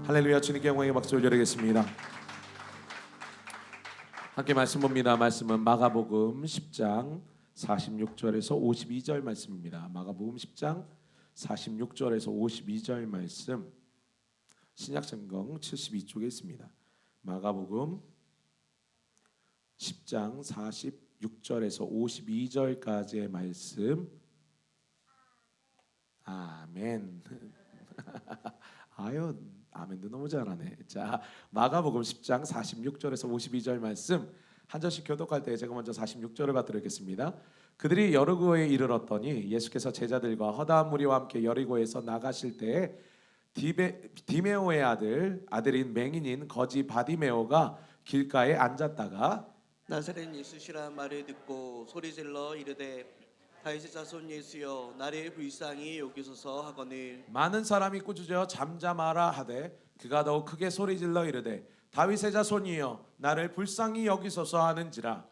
할렐루야. 주님께 영광의 박수 올려드리겠습니다. 함께 말씀 봅니다. 말씀은 마가복음 10장 46절에서 52절 말씀입니다. 마가복음 10장 46절에서 52절 말씀, 신약성경 72쪽에 있습니다. 마가복음 10장 46절에서 52절까지의 말씀. 아멘. 아유, 아멘도 너무 잘하네. 자, 마가복음 10장 46절에서 52절 말씀 한 절씩 교독할 때 제가 먼저 46절을 받도록 하겠습니다. 그들이 여리고에 이르렀더니 예수께서 제자들과 허다한 무리와 함께 여리고에서 나가실 때에 디메오의 아들인 맹인인 거지 바디메오가 길가에 앉았다가 나사렛 예수시라 말을 듣고 소리질러 이르되 다윗의 자손 예수여 나를 불쌍히 여기소서 하거늘 많은 사람이 꾸짖어 잠잠하라 하되 그가 더욱 크게 소리질러 이르되 다윗의 자손이여 나를 불쌍히 여기소서 하는지라.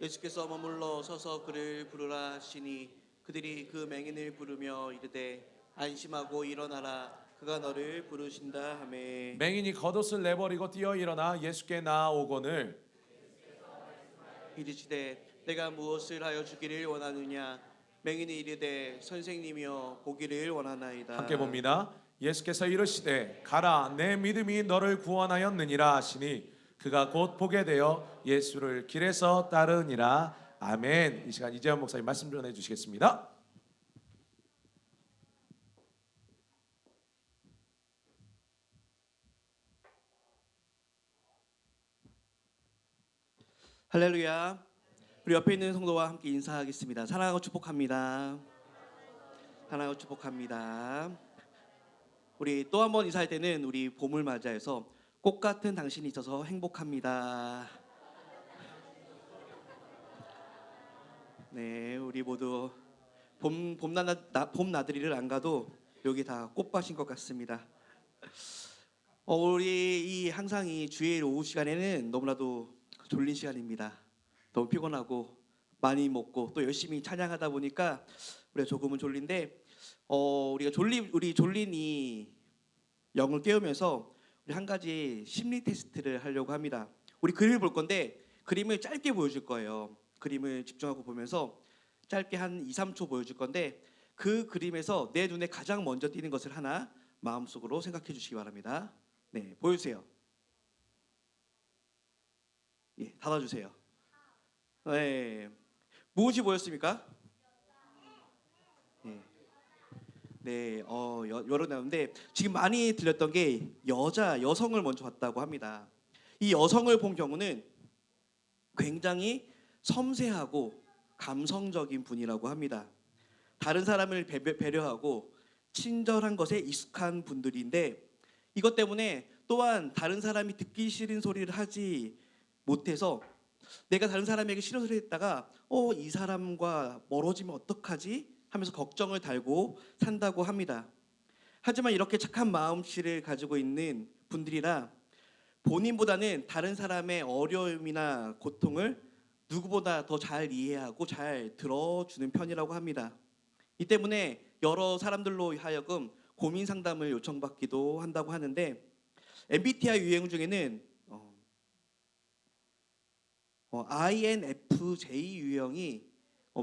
예수께서 머물러 서서 그를 부르라 하시니 그들이 그 맹인을 부르며 이르되 안심하고 일어나라 그가 너를 부르신다 하매 맹인이 겉옷을 내버리고 뛰어 일어나 예수께 나아오거늘 이르시되 내가 무엇을 하여 주기를 원하느냐 맹인이 이르되 선생님이여 보기를 원하나이다. 함께 봅니다. 예수께서 이르시되 가라 내 믿음이 너를 구원하였느니라 하시니 그가 곧 보게 되어 예수를 길에서 따르니라. 아멘. 이 시간 이재현 목사님 말씀 전해 주시겠습니다. 할렐루야. 우리 옆에 있는 성도와 함께 인사하겠습니다. 사랑하고 축복합니다. 사랑하고 축복합니다. 우리 또 한 번 인사할 때는 우리 봄을 맞이해서 꽃 같은 당신이 있어서 행복합니다. 네, 우리 모두 봄 나들이를 안 가도 여기 다 꽃밭인 것 같습니다. 우리 항상 이 주일 오후 시간에는 너무나도 졸린 시간입니다. 너무 피곤하고 많이 먹고 또 열심히 찬양하다 보니까 우리가 조금은 졸린데 우리 졸린 이 영을 깨우면서 우리 한 가지 심리 테스트를 하려고 합니다. 우리 그림을 볼 건데 그림을 짧게 보여줄 거예요. 그림을 집중하고 보면서 짧게 한 2, 3초 보여줄 건데 그 그림에서 내 눈에 가장 먼저 띄는 것을 하나 마음속으로 생각해 주시기 바랍니다. 네, 보여주세요. 예, 닫아주세요. 네, 무엇이 보였습니까? 네, 여러 나오는데 지금 많이 들렸던 게 여성을 먼저 봤다고 합니다. 이 여성을 본 경우는 굉장히 섬세하고 감성적인 분이라고 합니다. 다른 사람을 배려하고 친절한 것에 익숙한 분들인데 이것 때문에 또한 다른 사람이 듣기 싫은 소리를 하지 못해서 내가 다른 사람에게 싫은 소리를 했다가 이 사람과 멀어지면 어떡하지? 하면서 걱정을 달고 산다고 합니다. 하지만 이렇게 착한 마음씨를 가지고 있는 분들이라 본인보다는 다른 사람의 어려움이나 고통을 누구보다 더 잘 이해하고 잘 들어주는 편이라고 합니다. 이 때문에 여러 사람들로 하여금 고민 상담을 요청받기도 한다고 하는데 MBTI 유형 중에는 INFJ 유형이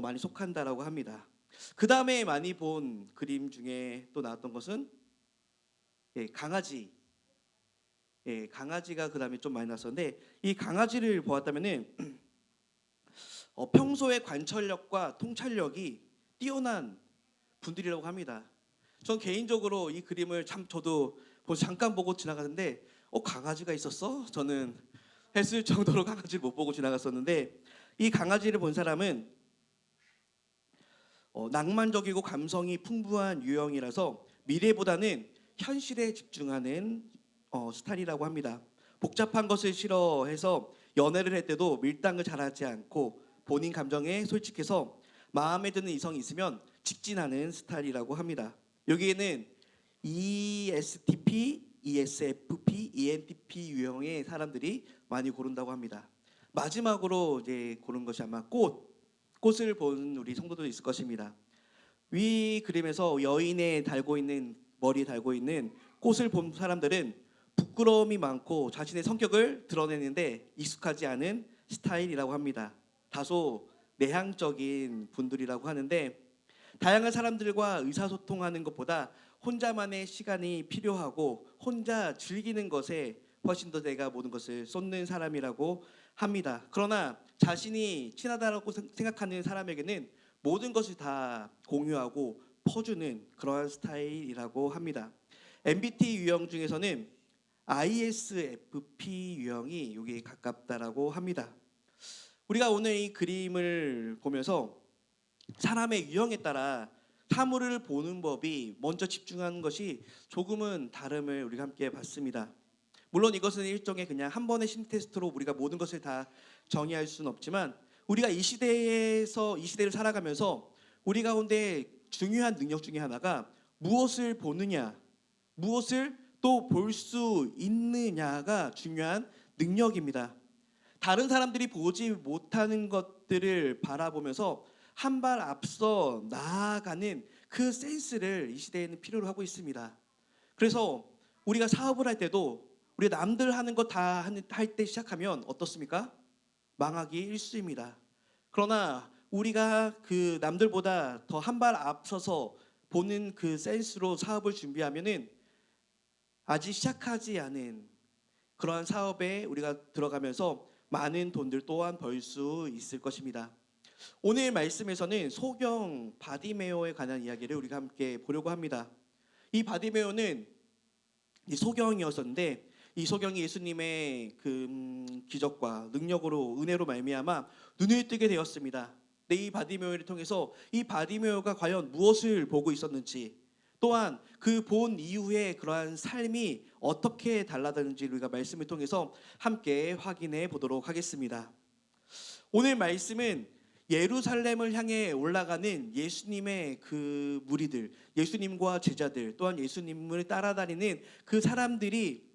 많이 속한다라고 합니다. 그 다음에 많이 본 그림 중에 또 나왔던 것은 강아지. 강아지가 그 다음에 좀 많이 나왔었는데 이 강아지를 보았다면은 평소에 관찰력과 통찰력이 뛰어난 분들이라고 합니다. 전 개인적으로 이 그림을 저도 잠깐 보고 지나가는데 강아지가 있었어? 저는 했을 정도로 강아지를 못 보고 지나갔었는데 이 강아지를 본 사람은 낭만적이고 감성이 풍부한 유형이라서 미래보다는 현실에 집중하는 스타일이라고 합니다. 복잡한 것을 싫어해서 연애를 할 때도 밀당을 잘하지 않고 본인 감정에 솔직해서 마음에 드는 이성이 있으면 직진하는 스타일이라고 합니다. 여기에는 ESTP, ESFP, ENTP 유형의 사람들이 많이 고른다고 합니다. 마지막으로 이제 고른 것이 아마 꽃을 본 우리 성도도 있을 것입니다. 위 그림에서 여인의 머리에 달고 있는 꽃을 본 사람들은 부끄러움이 많고 자신의 성격을 드러내는데 익숙하지 않은 스타일이라고 합니다. 다소 내향적인 분들이라고 하는데 다양한 사람들과 의사소통하는 것보다 혼자만의 시간이 필요하고 혼자 즐기는 것에 훨씬 더 내가 모든 것을 쏟는 사람이라고 합니다. 그러나 자신이 친하다고 생각하는 사람에게는 모든 것을 다 공유하고 퍼주는 그러한 스타일이라고 합니다. MBT 유형 중에서는 ISFP 유형이 여기에 가깝다라고 합니다. 우리가 오늘 이 그림을 보면서 사람의 유형에 따라 사물을 보는 법이 먼저 집중하는 것이 조금은 다름을 우리가 함께 봤습니다. 물론 이것은 일종의 그냥 한 번의 심 테스트로 우리가 모든 것을 다 정의할 수는 없지만 우리가 이 시대를 살아가면서 우리 가운데 중요한 능력 중에 하나가 무엇을 보느냐, 무엇을 또 볼 수 있느냐가 중요한 능력입니다. 다른 사람들이 보지 못하는 것들을 바라보면서 한 발 앞서 나아가는 그 센스를 이 시대에는 필요로 하고 있습니다. 그래서 우리가 사업을 할 때도 우리가 남들 하는 거 다 할 때 시작하면 어떻습니까? 망하기 일쑤입니다. 그러나 우리가 그 남들보다 더 한 발 앞서서 보는 그 센스로 사업을 준비하면은 아직 시작하지 않은 그러한 사업에 우리가 들어가면서 많은 돈들 또한 벌 수 있을 것입니다. 오늘 말씀에서는 소경 바디메오에 관한 이야기를 우리가 함께 보려고 합니다. 이 바디메오는 이 소경이었었는데 이 소경이 예수님의 그 기적과 능력으로 은혜로 말미암아 눈을 뜨게 되었습니다. 근데 이 바디메오를 통해서 이 바디메오가 과연 무엇을 보고 있었는지 또한 그 본 이후에 그러한 삶이 어떻게 달라졌는지 우리가 말씀을 통해서 함께 확인해 보도록 하겠습니다. 오늘 말씀은 예루살렘을 향해 올라가는 예수님의 그 무리들, 예수님과 제자들, 또한 예수님을 따라다니는 그 사람들이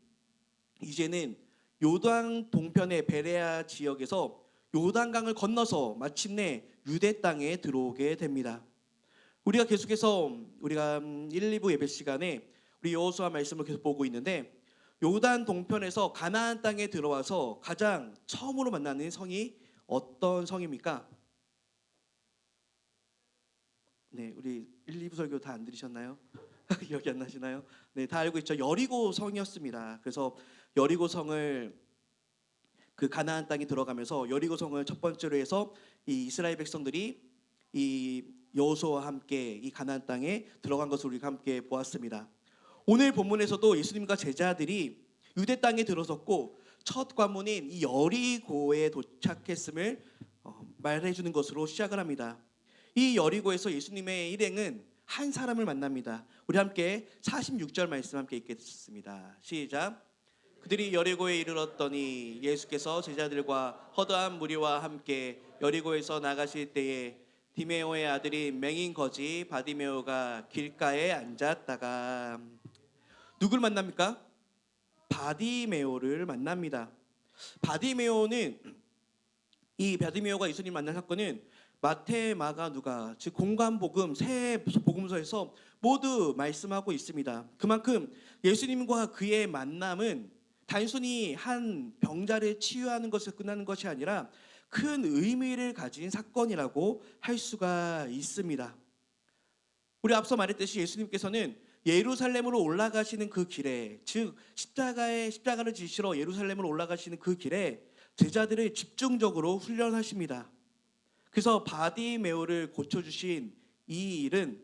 이제는 요단 동편의 베레아 지역에서 요단강을 건너서 마침내 유대 땅에 들어오게 됩니다. 우리가 계속해서 우리가 1, 2부 예배 시간에 우리 여호수아 말씀을 계속 보고 있는데 요단 동편에서 가나안 땅에 들어와서 가장 처음으로 만나는 성이 어떤 성입니까? 네, 우리 1, 2부 설교 다 안 들으셨나요? 기억이 안 나시나요? 네, 다 알고 있죠. 여리고 성이었습니다. 그래서 여리고 성을 그 가나안 땅에 들어가면서 여리고 성을 첫 번째로 해서 이 이스라엘 백성들이 이 여호수아와 함께 이 가나안 땅에 들어간 것을 우리가 함께 보았습니다. 오늘 본문에서도 예수님과 제자들이 유대 땅에 들어섰고 첫 관문인 이 여리고에 도착했음을 말해주는 것으로 시작을 합니다. 이 여리고에서 예수님의 일행은 한 사람을 만납니다. 우리 함께 46절 말씀 함께 읽겠습니다. 시작. 그들이 여리고에 이르렀더니 예수께서 제자들과 허다한 무리와 함께 여리고에서 나가실 때에 디메오의 아들인 맹인 거지 바디메오가 길가에 앉았다가 누굴 만납니까? 바디메오를 만납니다. 바디메오는 이 바디메오가 예수님 만난 사건은 마태, 마가, 누가 즉 공관복음 세 복음서에서 모두 말씀하고 있습니다. 그만큼 예수님과 그의 만남은 단순히 한 병자를 치유하는 것에 끝나는 것이 아니라 큰 의미를 가진 사건이라고 할 수가 있습니다. 우리 앞서 말했듯이 예수님께서는 예루살렘으로 올라가시는 그 길에 즉 십자가를 지시러 예루살렘으로 올라가시는 그 길에 제자들을 집중적으로 훈련하십니다. 그래서 바디메오를 고쳐주신 이 일은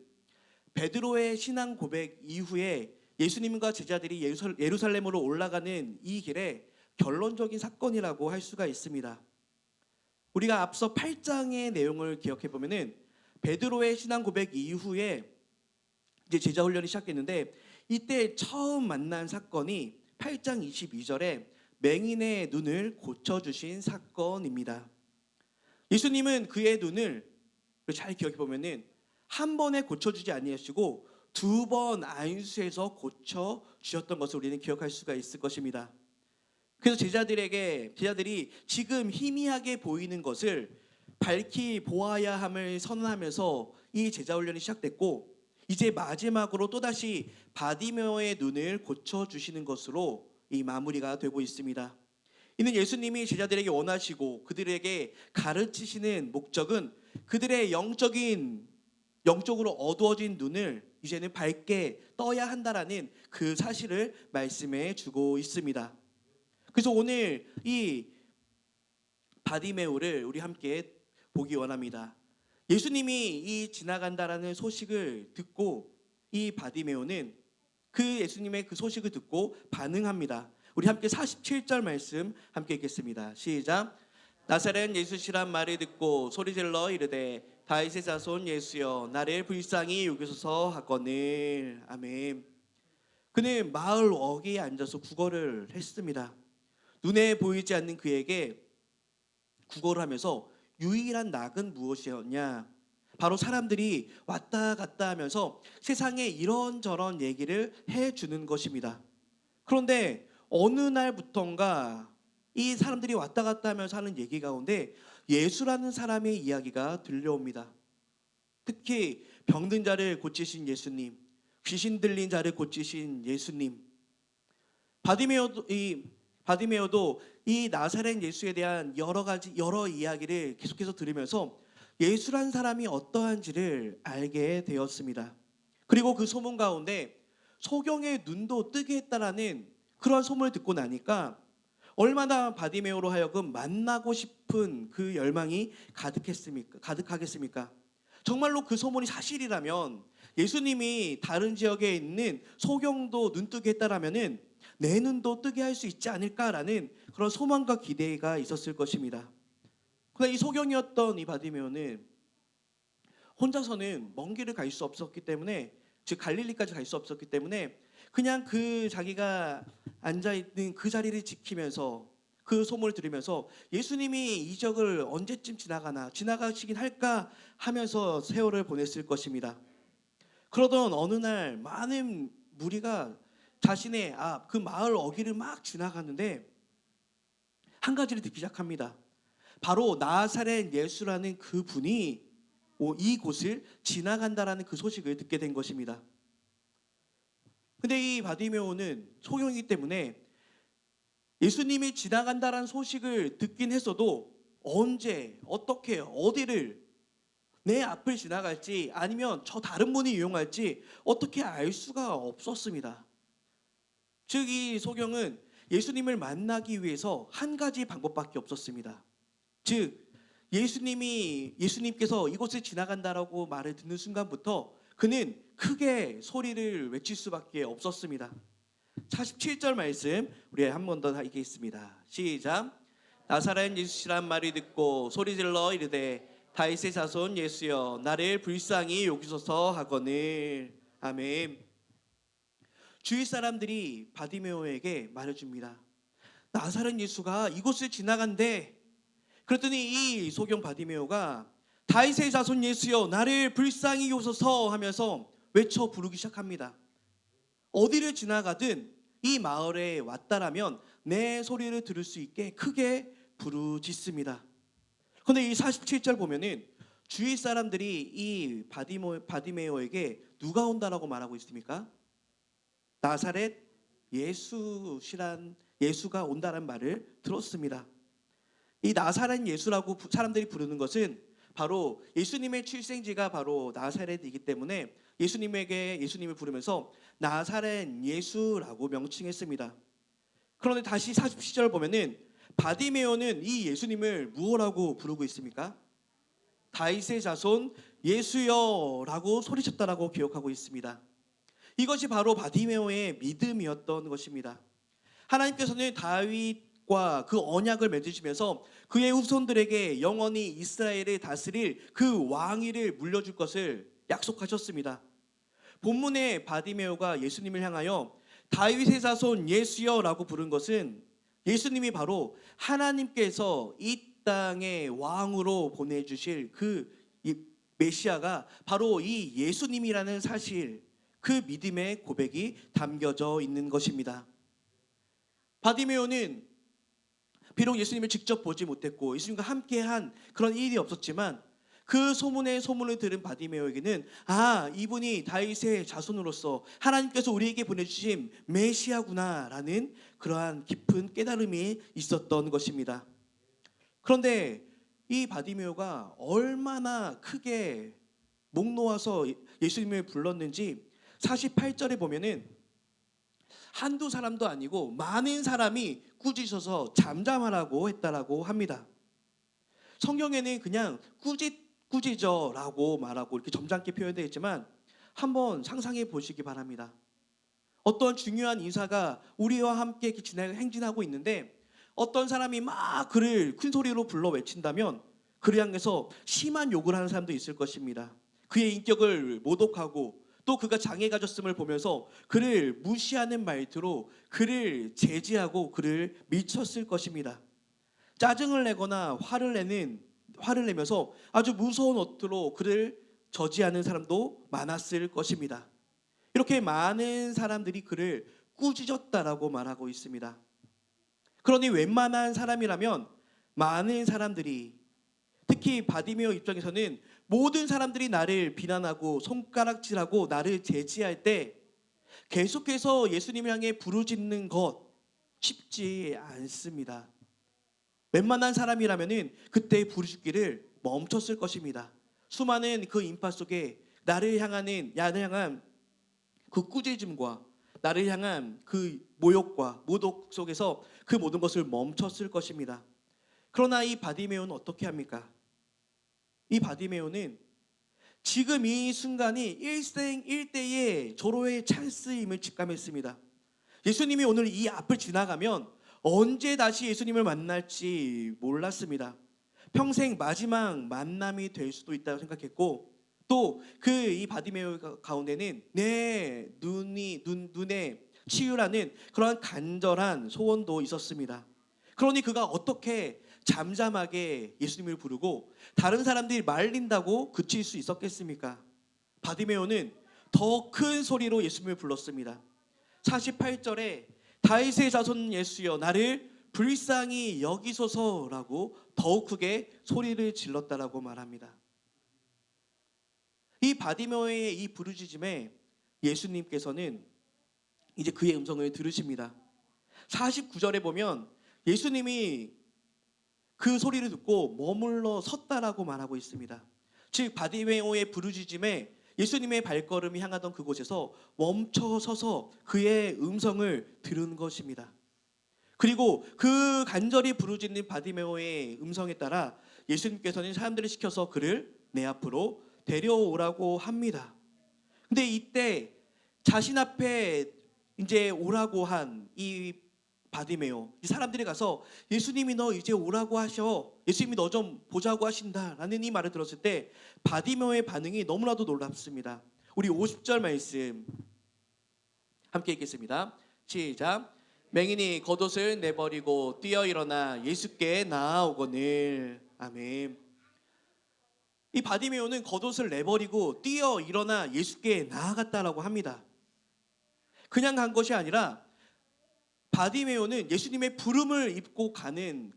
베드로의 신앙 고백 이후에 예수님과 제자들이 예루살렘으로 올라가는 이 길에 결론적인 사건이라고 할 수가 있습니다. 우리가 앞서 8장의 내용을 기억해 보면은 베드로의 신앙 고백 이후에 이제 제자 훈련이 시작됐는데 이때 처음 만난 사건이 8장 22절에 맹인의 눈을 고쳐주신 사건입니다. 예수님은 그의 눈을 잘 기억해 보면은 한 번에 고쳐주지 아니하시고 2번 안수해서 고쳐 주셨던 것을 우리는 기억할 수가 있을 것입니다. 그래서 제자들이 지금 희미하게 보이는 것을 밝히 보아야 함을 선언하면서 이 제자 훈련이 시작됐고 이제 마지막으로 또다시 바디메오의 눈을 고쳐 주시는 것으로 이 마무리가 되고 있습니다. 이는 예수님이 제자들에게 원하시고 그들에게 가르치시는 목적은 그들의 영적으로 어두워진 눈을 이제는 밝게 떠야 한다라는 그 사실을 말씀해 주고 있습니다. 그래서 오늘 이 바디메오를 우리 함께 보기 원합니다. 예수님이 이 지나간다라는 소식을 듣고 이 바디메오는 그 예수님의 그 소식을 듣고 반응합니다. 우리 함께 47절 말씀 함께 읽겠습니다. 시작. 나사렛 예수시란 말을 듣고 소리질러 이르되 다윗의 자손 예수여 나를 불쌍히 여기소서 하거늘. 아멘. 그는 마을 어귀에 앉아서 구걸을 했습니다. 눈에 보이지 않는 그에게 구걸을 하면서 유일한 낙은 무엇이었냐? 바로 사람들이 왔다 갔다 하면서 세상에 이런저런 얘기를 해주는 것입니다. 그런데 어느 날부턴가 이 사람들이 왔다 갔다 하면서 하는 얘기 가운데 예수라는 사람의 이야기가 들려옵니다. 특히 병든 자를 고치신 예수님, 귀신 들린 자를 고치신 예수님. 바디메오도 이 나사렛 예수에 대한 여러 이야기를 계속해서 들으면서 예수란 사람이 어떠한지를 알게 되었습니다. 그리고 그 소문 가운데 소경의 눈도 뜨게 했다라는 그런 소문을 듣고 나니까 얼마나 바디메오로 하여금 만나고 싶은 그 열망이 가득하겠습니까? 정말로 그 소문이 사실이라면 예수님이 다른 지역에 있는 소경도 눈뜨게 했다라면은 내 눈도 뜨게 할 수 있지 않을까라는 그런 소망과 기대가 있었을 것입니다. 그러나 이 소경이었던 이 바디메오는 혼자서는 먼 길을 갈 수 없었기 때문에, 즉 갈릴리까지 갈 수 없었기 때문에 그냥 그 자기가 앉아있는 그 자리를 지키면서 그 소문을 들으면서 예수님이 이 지역을 언제쯤 지나가시긴 할까 하면서 세월을 보냈을 것입니다. 그러던 어느 날 많은 무리가 자신의 그 마을 어귀를 막 지나가는데 한 가지를 듣기 시작합니다. 바로 나사렛 예수라는 그 분이 이곳을 지나간다라는 그 소식을 듣게 된 것입니다. 근데 이 바디메오는 소경이기 때문에 예수님이 지나간다라는 소식을 듣긴 했어도 언제, 어떻게, 어디를, 내 앞을 지나갈지 아니면 저 다른 문을 이용할지 어떻게 알 수가 없었습니다. 즉 이 소경은 예수님을 만나기 위해서 한 가지 방법밖에 없었습니다. 즉 예수님께서 이곳을 지나간다라고 말을 듣는 순간부터 그는 크게 소리를 외칠 수밖에 없었습니다. 47절 말씀 우리 한 번 더 읽겠습니다. 시작. 나사렛 예수시란 말을 듣고 소리질러 이르되 다윗의 자손 예수여 나를 불쌍히 여기소서 하거늘. 아멘. 주위 사람들이 바디메오에게 말해줍니다. 나사렛 예수가 이곳을 지나간대. 그랬더니 이 소경 바디메오가 다윗의 자손 예수여 나를 불쌍히 여기소서 하면서 외쳐 부르기 시작합니다. 어디를 지나가든 이 마을에 왔다라면 내 소리를 들을 수 있게 크게 부르짖습니다. 그런데 이 47절 보면은 주위 사람들이 이 바디메오에게 누가 온다라고 말하고 있습니까? 나사렛 예수가 온다는 말을 들었습니다. 이 나사렛 예수라고 사람들이 부르는 것은 바로 예수님의 출생지가 바로 나사렛이기 때문에 예수님을 부르면서 나사렛 예수라고 명칭했습니다. 그런데 다시 47절 보면은 바디메오는 이 예수님을 무엇라고 부르고 있습니까? 다윗의 자손 예수여라고 소리쳤다라고 기억하고 있습니다. 이것이 바로 바디메오의 믿음이었던 것입니다. 하나님께서는 다윗과 그 언약을 맺으시면서 그의 후손들에게 영원히 이스라엘을 다스릴 그 왕위를 물려줄 것을 약속하셨습니다. 본문에 바디메오가 예수님을 향하여 다윗의 자손 예수여라고 부른 것은 예수님이 바로 하나님께서 이 땅의 왕으로 보내주실 그 메시아가 바로 이 예수님이라는 사실, 그 믿음의 고백이 담겨져 있는 것입니다. 바디메오는 비록 예수님을 직접 보지 못했고 예수님과 함께한 그런 일이 없었지만 그 소문을 들은 바디메오에게는 이분이 다윗의 자손으로서 하나님께서 우리에게 보내주신 메시아구나라는 그러한 깊은 깨달음이 있었던 것입니다. 그런데 이 바디메오가 얼마나 크게 목 놓아서 예수님을 불렀는지 48절에 보면은 한두 사람도 아니고 많은 사람이 꾸짖어서 잠잠하라고 했다라고 합니다. 성경에는 그냥 꾸짖어라고 말하고 이렇게 점잖게 표현되어 있지만 한번 상상해 보시기 바랍니다. 어떤 중요한 인사가 우리와 함께 이렇게 행진하고 있는데 어떤 사람이 막 그를 큰 소리로 불러 외친다면 그를 향해서 심한 욕을 하는 사람도 있을 것입니다. 그의 인격을 모독하고 또 그가 장애 가졌음을 보면서 그를 무시하는 말투로 그를 제지하고 그를 미쳤을 것입니다. 짜증을 내거나 화를 내면서 아주 무서운 어투로 그를 저지하는 사람도 많았을 것입니다. 이렇게 많은 사람들이 그를 꾸짖었다라고 말하고 있습니다. 그러니 웬만한 사람이라면 많은 사람들이, 특히 바디메오 입장에서는 모든 사람들이 나를 비난하고 손가락질하고 나를 제지할 때 계속해서 예수님을 향해 부르짖는 것 쉽지 않습니다. 웬만한 사람이라면 그때 부르짖기를 멈췄을 것입니다. 수많은 그 인파 속에 나를 향한 그 꾸짖음과 나를 향한 그 모욕과 모독 속에서 그 모든 것을 멈췄을 것입니다. 그러나 이 바디메오는 어떻게 합니까? 이 바디메오는 지금 이 순간이 일생일대의 절호의 찬스임을 직감했습니다. 예수님이 오늘 이 앞을 지나가면 언제 다시 예수님을 만날지 몰랐습니다. 평생 마지막 만남이 될 수도 있다고 생각했고 또 그 이 바디메오 가운데는 내 눈에 치유라는 그러한 간절한 소원도 있었습니다. 그러니 그가 어떻게 잠잠하게 예수님을 부르고 다른 사람들이 말린다고 그칠 수 있었겠습니까? 바디메오는 더 큰 소리로 예수님을 불렀습니다. 48절에 다윗의 자손 예수여 나를 불쌍히 여기소서라고 더욱 크게 소리를 질렀다라고 말합니다. 이 바디메오의 이 부르짖음에 예수님께서는 이제 그의 음성을 들으십니다. 49절에 보면 예수님이 그 소리를 듣고 머물러 섰다라고 말하고 있습니다. 즉 바디메오의 부르짖음에 예수님의 발걸음이 향하던 그곳에서 멈춰 서서 그의 음성을 들은 것입니다. 그리고 그 간절히 부르짖는 바디메오의 음성에 따라 예수님께서는 사람들을 시켜서 그를 내 앞으로 데려오라고 합니다. 근데 이때 자신 앞에 이제 오라고 한 이 바디메오, 이 사람들이 가서 예수님이 너 이제 오라고 하셔, 예수님이 너 좀 보자고 하신다라는 이 말을 들었을 때 바디메오의 반응이 너무나도 놀랍습니다. 우리 50절 말씀 함께 읽겠습니다. 시작. 맹인이 겉옷을 내버리고 뛰어 일어나 예수께 나아오거늘. 아멘. 이 바디메오는 겉옷을 내버리고 뛰어 일어나 예수께 나아갔다라고 합니다. 그냥 간 것이 아니라 바디메오는 예수님의 부름을 입고 가는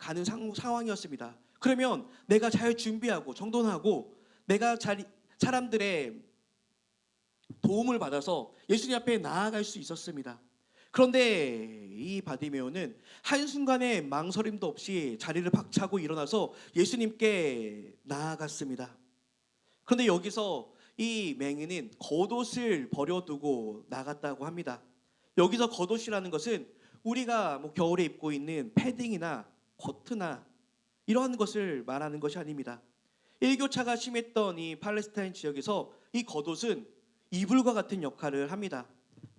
상황이었습니다. 그러면 내가 잘 준비하고 정돈하고 내가 사람들의 도움을 받아서 예수님 앞에 나아갈 수 있었습니다. 그런데 이 바디메오는 한순간의 망설임도 없이 자리를 박차고 일어나서 예수님께 나아갔습니다. 그런데 여기서 이 맹인은 겉옷을 버려두고 나갔다고 합니다. 여기서 겉옷이라는 것은 우리가 겨울에 입고 있는 패딩이나 코트나 이러한 것을 말하는 것이 아닙니다. 일교차가 심했던 이 팔레스타인 지역에서 이 겉옷은 이불과 같은 역할을 합니다.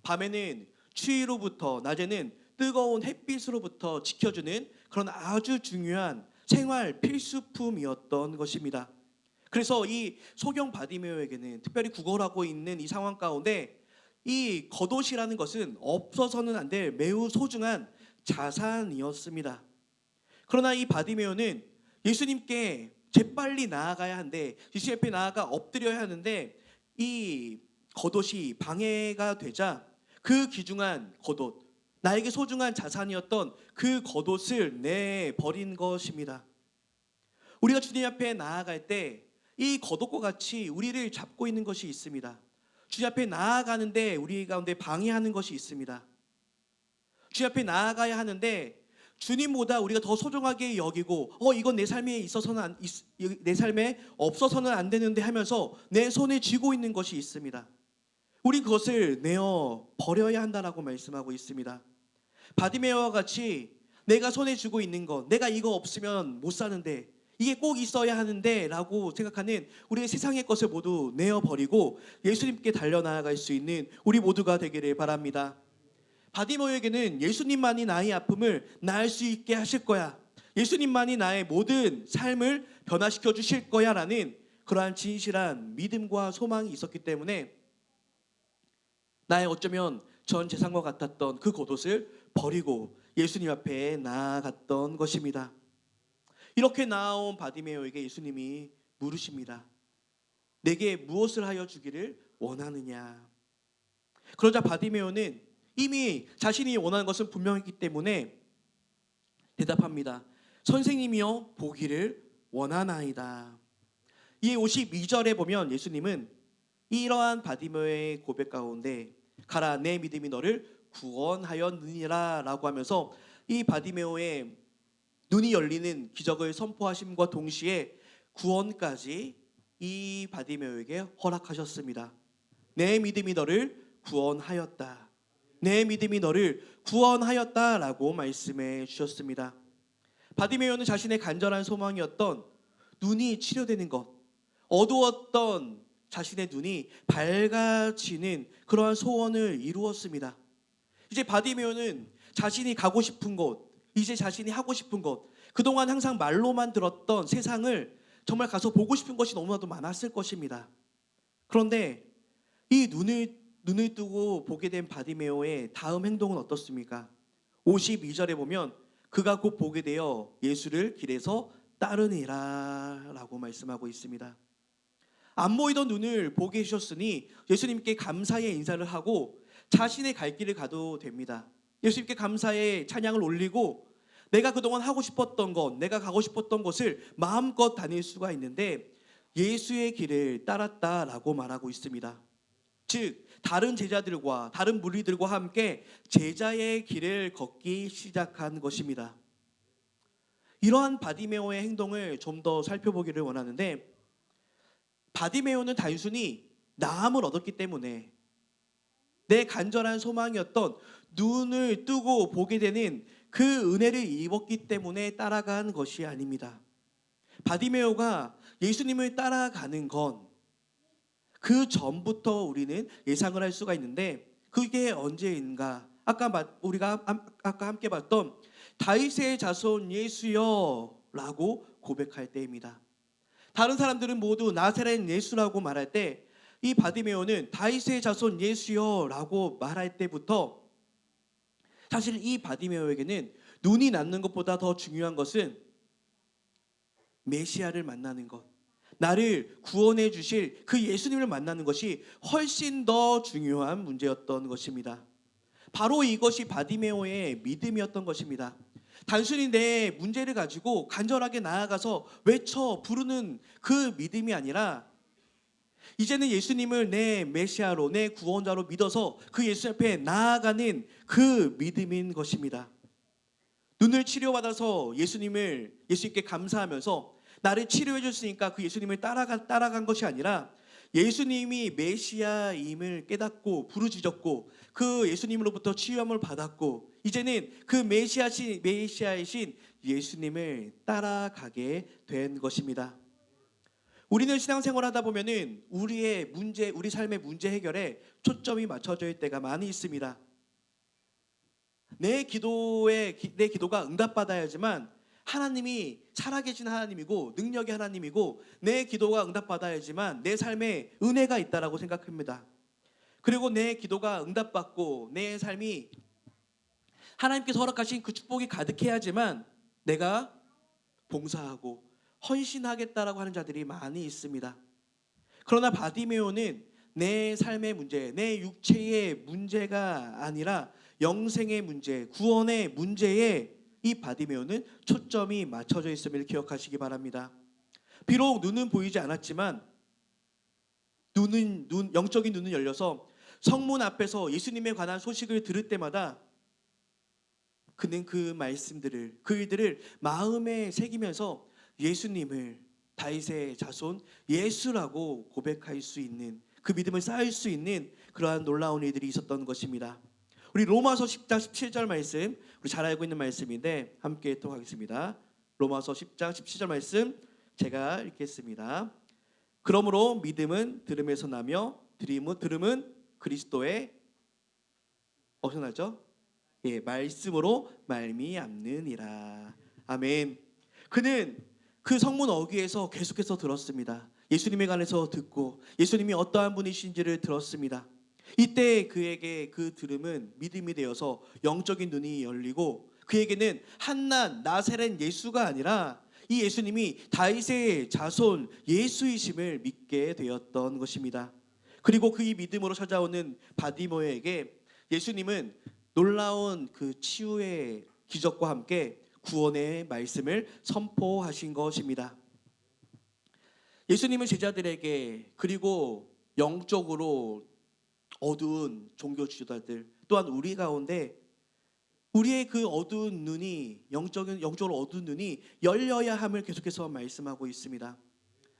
밤에는 추위로부터 낮에는 뜨거운 햇빛으로부터 지켜주는 그런 아주 중요한 생활 필수품이었던 것입니다. 그래서 이 소경 바디메오에게는 특별히 구걸하고 있는 이 상황 가운데 이 겉옷이라는 것은 없어서는 안 될 매우 소중한 자산이었습니다. 그러나 이 바디메오는 예수님께 재빨리 나아가야 하는데 예수님 앞에 나아가 엎드려야 하는데 이 겉옷이 방해가 되자 그 귀중한 겉옷, 나에게 소중한 자산이었던 그 겉옷을 내버린 것입니다. 우리가 주님 앞에 나아갈 때 이 겉옷과 같이 우리를 잡고 있는 것이 있습니다. 주님 앞에 나아가는데 우리 가운데 방해하는 것이 있습니다. 주님 앞에 나아가야 하는데 주님보다 우리가 더 소중하게 여기고 이건 내 삶에 있어서는 내 삶에 없어서는 안 되는데 하면서 내 손에 쥐고 있는 것이 있습니다. 우리 그것을 내어 버려야 한다라고 말씀하고 있습니다. 바디메어와 같이 내가 손에 쥐고 있는 것, 내가 이거 없으면 못 사는데, 이게 꼭 있어야 하는데 라고 생각하는 우리의 세상의 것을 모두 내어버리고 예수님께 달려나아갈 수 있는 우리 모두가 되기를 바랍니다. 바디메어에게는 예수님만이 나의 아픔을 나을 수 있게 하실 거야, 예수님만이 나의 모든 삶을 변화시켜 주실 거야 라는 그러한 진실한 믿음과 소망이 있었기 때문에 나의 어쩌면 전 재산과 같았던 그 겉옷을 버리고 예수님 앞에 나아갔던 것입니다. 이렇게 나아온 바디메오에게 예수님이 물으십니다. 내게 무엇을 하여 주기를 원하느냐? 그러자 바디메오는 이미 자신이 원하는 것은 분명했기 때문에 대답합니다. 선생님이여, 보기를 원하나이다. 이 52절에 보면 예수님은 이러한 바디메오의 고백 가운데 가라, 내 믿음이 너를 구원하였느니라 라고 하면서 이 바디메오의 눈이 열리는 기적을 선포하심과 동시에 구원까지 이 바디메오에게 허락하셨습니다. 내 믿음이 너를 구원하였다, 내 믿음이 너를 구원하였다 라고 말씀해 주셨습니다. 바디메오는 자신의 간절한 소망이었던 눈이 치료되는 것, 어두웠던 자신의 눈이 밝아지는 그러한 소원을 이루었습니다. 이제 바디메오는 자신이 가고 싶은 곳, 이제 자신이 하고 싶은 것, 그동안 항상 말로만 들었던 세상을 정말 가서 보고 싶은 것이 너무나도 많았을 것입니다. 그런데 이 눈을 뜨고 보게 된 바디메오의 다음 행동은 어떻습니까? 52절에 보면 그가 곧 보게 되어 예수를 길에서 따르니라 라고 말씀하고 있습니다. 안 보이던 눈을 보게 해주셨으니 예수님께 감사의 인사를 하고 자신의 갈 길을 가도 됩니다. 예수님께 감사의 찬양을 올리고 내가 그동안 하고 싶었던 것, 내가 가고 싶었던 곳을 마음껏 다닐 수가 있는데 예수의 길을 따랐다라고 말하고 있습니다. 즉 다른 제자들과 다른 무리들과 함께 제자의 길을 걷기 시작한 것입니다. 이러한 바디메오의 행동을 좀 더 살펴보기를 원하는데, 바디메오는 단순히 나음을 얻었기 때문에 내 간절한 소망이었던 눈을 뜨고 보게 되는 그 은혜를 입었기 때문에 따라간 것이 아닙니다. 바디메오가 예수님을 따라가는 건 그 전부터 우리는 예상을 할 수가 있는데, 그게 언제인가? 우리가 아까 함께 봤던 다윗의 자손 예수여 라고 고백할 때입니다. 다른 사람들은 모두 나사렛 예수라고 말할 때, 이 바디메오는 다윗의 자손 예수여 라고 말할 때부터 사실 이 바디메오에게는 눈이 낫는 것보다 더 중요한 것은 메시아를 만나는 것, 나를 구원해 주실 그 예수님을 만나는 것이 훨씬 더 중요한 문제였던 것입니다. 바로 이것이 바디메오의 믿음이었던 것입니다. 단순히 내 문제를 가지고 간절하게 나아가서 외쳐 부르는 그 믿음이 아니라 이제는 예수님을 내 메시아로, 내 구원자로 믿어서 그 예수 앞에 나아가는 그 믿음인 것입니다. 눈을 치료받아서 예수님께 감사하면서 나를 치료해 줬으니까 그 예수님을 따라간 것이 아니라 예수님이 메시아임을 깨닫고 부르짖었고 그 예수님으로부터 치유함을 받았고 이제는 그 메시아이신 예수님을 따라가게 된 것입니다. 우리는 신앙생활 하다 보면은 우리 삶의 문제 해결에 초점이 맞춰져 있을 때가 많이 있습니다. 내 기도가 응답받아야지만 하나님이 살아계신 하나님이고 능력의 하나님이고 내 기도가 응답받아야지만 내 삶에 은혜가 있다라고 생각합니다. 그리고 내 기도가 응답받고 내 삶이 하나님께서 허락하신 그 축복이 가득해야지만 내가 봉사하고 헌신하겠다라고 하는 자들이 많이 있습니다. 그러나 바디메오는 내 삶의 문제, 내 육체의 문제가 아니라 영생의 문제, 구원의 문제에 이 바디메오는 초점이 맞춰져 있음을 기억하시기 바랍니다. 비록 눈은 보이지 않았지만 영적인 눈은 열려서 성문 앞에서 예수님에 관한 소식을 들을 때마다 그는 그 말씀들을, 그 일들을 마음에 새기면서 예수님을 다윗의 자손 예수라고 고백할 수 있는, 그 믿음을 쌓을 수 있는 그러한 놀라운 일들이 있었던 것입니다. 우리 로마서 10장 17절 말씀, 우리 잘 알고 있는 말씀인데 함께 또 하겠습니다. 로마서 10장 17절 말씀 제가 읽겠습니다. 그러므로 믿음은 들음에서 나며 들음은 그리스도의 어디서 나죠? 말씀으로 말미암느니라. 아멘. 그는 그 성문 어귀에서 계속해서 들었습니다. 예수님에 관해서 듣고 예수님이 어떠한 분이신지를 들었습니다. 이때 그에게 그 들음은 믿음이 되어서 영적인 눈이 열리고 그에게는 한낱 나사렛 예수가 아니라 이 예수님이 다윗의 자손 예수이심을 믿게 되었던 것입니다. 그리고 그 이 믿음으로 찾아오는 바디모에게 예수님은 놀라운 그 치유의 기적과 함께 구원의 말씀을 선포하신 것입니다. 예수님은 제자들에게 그리고 영적으로 어두운 종교 지도자들 또한 우리 가운데 우리의 그 어두운 눈이 영적으로 어두운 눈이 열려야 함을 계속해서 말씀하고 있습니다.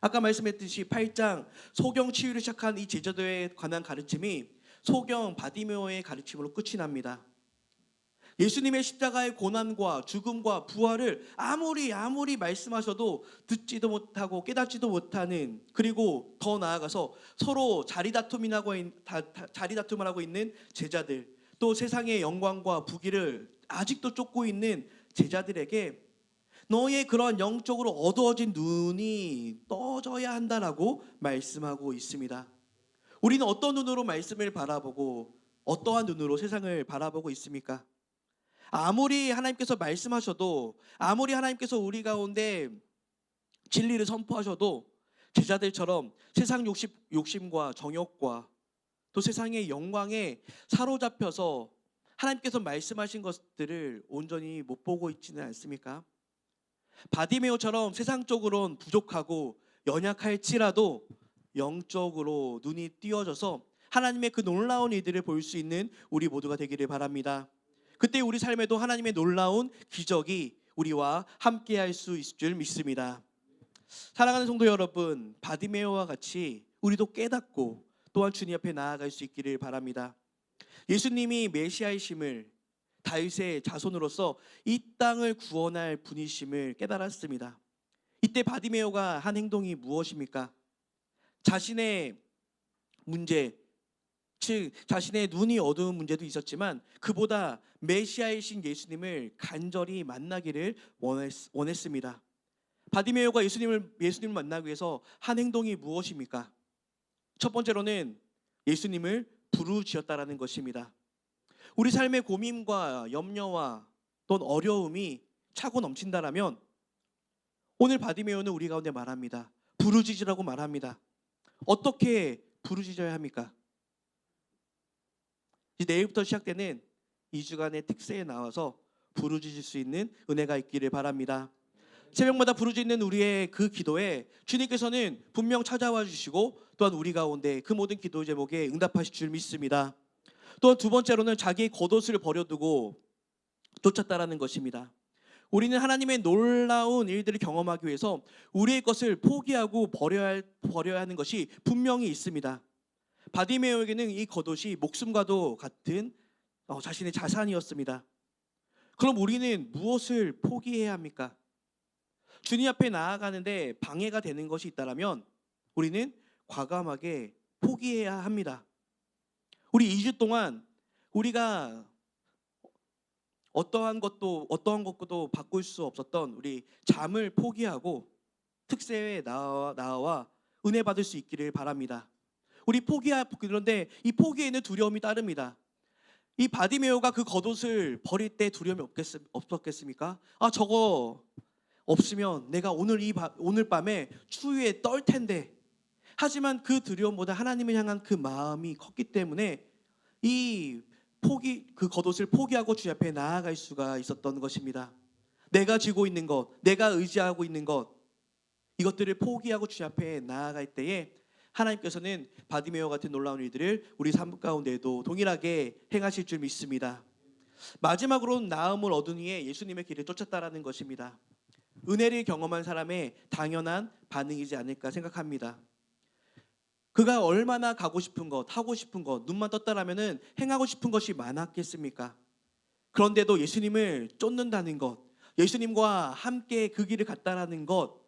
아까 말씀했듯이 8장 소경 치유를 시작한 이 제자들에 관한 가르침이 소경 바디메오의 가르침으로 끝이 납니다. 예수님의 십자가의 고난과 죽음과 부활을 아무리 말씀하셔도 듣지도 못하고 깨닫지도 못하는, 그리고 더 나아가서 서로 자리 다툼을 하고 있는 제자들, 또 세상의 영광과 부귀를 아직도 쫓고 있는 제자들에게 너의 그런 영적으로 어두워진 눈이 떠져야 한다라고 말씀하고 있습니다. 우리는 어떤 눈으로 말씀을 바라보고 어떠한 눈으로 세상을 바라보고 있습니까? 아무리 하나님께서 말씀하셔도, 아무리 하나님께서 우리 가운데 진리를 선포하셔도 제자들처럼 세상 욕심과 정욕과 또 세상의 영광에 사로잡혀서 하나님께서 말씀하신 것들을 온전히 못 보고 있지는 않습니까? 바디메오처럼 세상적으로는 부족하고 연약할지라도 영적으로 눈이 띄어져서 하나님의 그 놀라운 일들을 볼 수 있는 우리 모두가 되기를 바랍니다. 그때 우리 삶에도 하나님의 놀라운 기적이 우리와 함께할 수 있을 줄 믿습니다. 사랑하는 성도 여러분, 바디메오와 같이 우리도 깨닫고 또한 주님 앞에 나아갈 수 있기를 바랍니다. 예수님이 메시아이심을, 다윗의 자손으로서 이 땅을 구원할 분이심을 깨달았습니다. 이때 바디메오가 한 행동이 무엇입니까? 자신의 문제, 즉 자신의 눈이 어두운 문제도 있었지만 그보다 메시아이신 예수님을 간절히 만나기를 원했습니다. 바디메오가 예수님을 만나기 위해서 한 행동이 무엇입니까? 첫 번째로는 예수님을 부르짖었다라는 것입니다. 우리 삶의 고민과 염려와 또는 어려움이 차고 넘친다라면 오늘 바디메오는 우리 가운데 말합니다. 부르짖으라고 말합니다. 어떻게 부르짖어야 합니까? 이제 내일부터 시작되는 2주간의 특세에 나와서 부르짖을 수 있는 은혜가 있기를 바랍니다. 새벽마다 부르짖는 우리의 그 기도에 주님께서는 분명 찾아와 주시고 또한 우리 가운데 그 모든 기도 제목에 응답하실 줄 믿습니다. 또한 두 번째로는 자기의 겉옷을 버려두고 쫓았다라는 것입니다. 우리는 하나님의 놀라운 일들을 경험하기 위해서 우리의 것을 포기하고 버려야 하는 것이 분명히 있습니다. 바디메오에게는 이 겉옷이 목숨과도 같은 자신의 자산이었습니다. 그럼 우리는 무엇을 포기해야 합니까? 주님 앞에 나아가는데 방해가 되는 것이 있다면 우리는 과감하게 포기해야 합니다. 우리 2주 동안 우리가 어떠한 것도 바꿀 수 없었던 우리 잠을 포기하고 특세에 나와 은혜 받을 수 있기를 바랍니다. 그런데 이 포기에는 두려움이 따릅니다. 이 바디메오가 그 겉옷을 버릴 때 두려움이 없었겠습니까? 저거 없으면 내가 오늘 밤에 추위에 떨 텐데. 하지만 그 두려움보다 하나님을 향한 그 마음이 컸기 때문에 그 겉옷을 포기하고 주 앞에 나아갈 수가 있었던 것입니다. 내가 쥐고 있는 것, 내가 의지하고 있는 것, 이것들을 포기하고 주님 앞에 나아갈 때에 하나님께서는 바디메오 같은 놀라운 일들을 우리 삶 가운데도 동일하게 행하실 줄 믿습니다. 마지막으로는 나음을 얻은 후에 예수님의 길을 쫓았다라는 것입니다. 은혜를 경험한 사람의 당연한 반응이지 않을까 생각합니다. 그가 얼마나 가고 싶은 것, 하고 싶은 것, 눈만 떴다라면은 행하고 싶은 것이 많았겠습니까? 그런데도 예수님을 쫓는다는 것, 예수님과 함께 그 길을 갔다라는 것,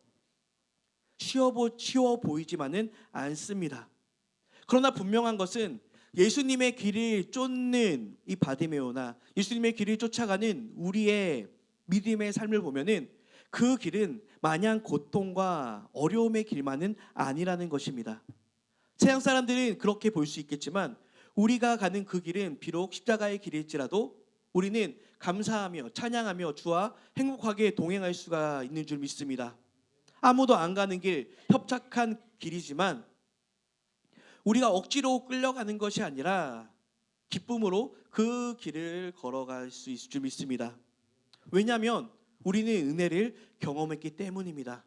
쉬워 보이지만은 않습니다. 그러나 분명한 것은 예수님의 길을 쫓는 이 바디메오나 예수님의 길을 쫓아가는 우리의 믿음의 삶을 보면은 그 길은 마냥 고통과 어려움의 길만은 아니라는 것입니다. 세상 사람들은 그렇게 볼 수 있겠지만 우리가 가는 그 길은 비록 십자가의 길일지라도 우리는 감사하며 찬양하며 주와 행복하게 동행할 수가 있는 줄 믿습니다. 아무도 안 가는 길, 협착한 길이지만 우리가 억지로 끌려가는 것이 아니라 기쁨으로 그 길을 걸어갈 수 있을 줄 믿습니다. 왜냐하면 우리는 은혜를 경험했기 때문입니다.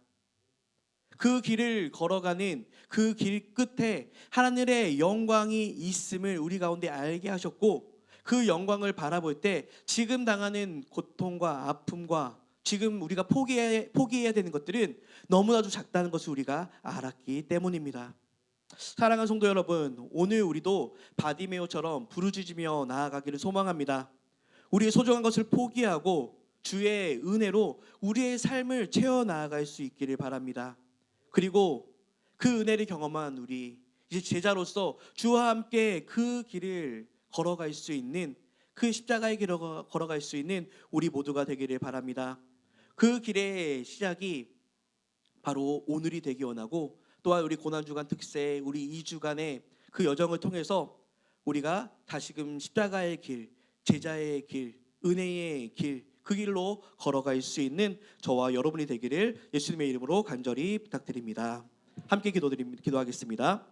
그 길을 걸어가는 그 길 끝에 하늘의 영광이 있음을 우리 가운데 알게 하셨고, 그 영광을 바라볼 때 지금 당하는 고통과 아픔과 지금 우리가 포기해야 되는 것들은 너무나도 작다는 것을 우리가 알았기 때문입니다. 사랑하는 성도 여러분, 오늘 우리도 바디메오처럼 부르짖으며 나아가기를 소망합니다. 우리의 소중한 것을 포기하고 주의 은혜로 우리의 삶을 채워 나아갈 수 있기를 바랍니다. 그리고 그 은혜를 경험한 우리 이제 제자로서 주와 함께 그 길을 걸어갈 수 있는, 그 십자가의 길을 걸어갈 수 있는 우리 모두가 되기를 바랍니다. 그 길의 시작이 바로 오늘이 되기 원하고, 또한 우리 고난주간 특세 우리 2주간의 그 여정을 통해서 우리가 다시금 십자가의 길, 제자의 길, 은혜의 길, 그 길로 걸어갈 수 있는 저와 여러분이 되기를 예수님의 이름으로 간절히 부탁드립니다. 함께 기도하겠습니다.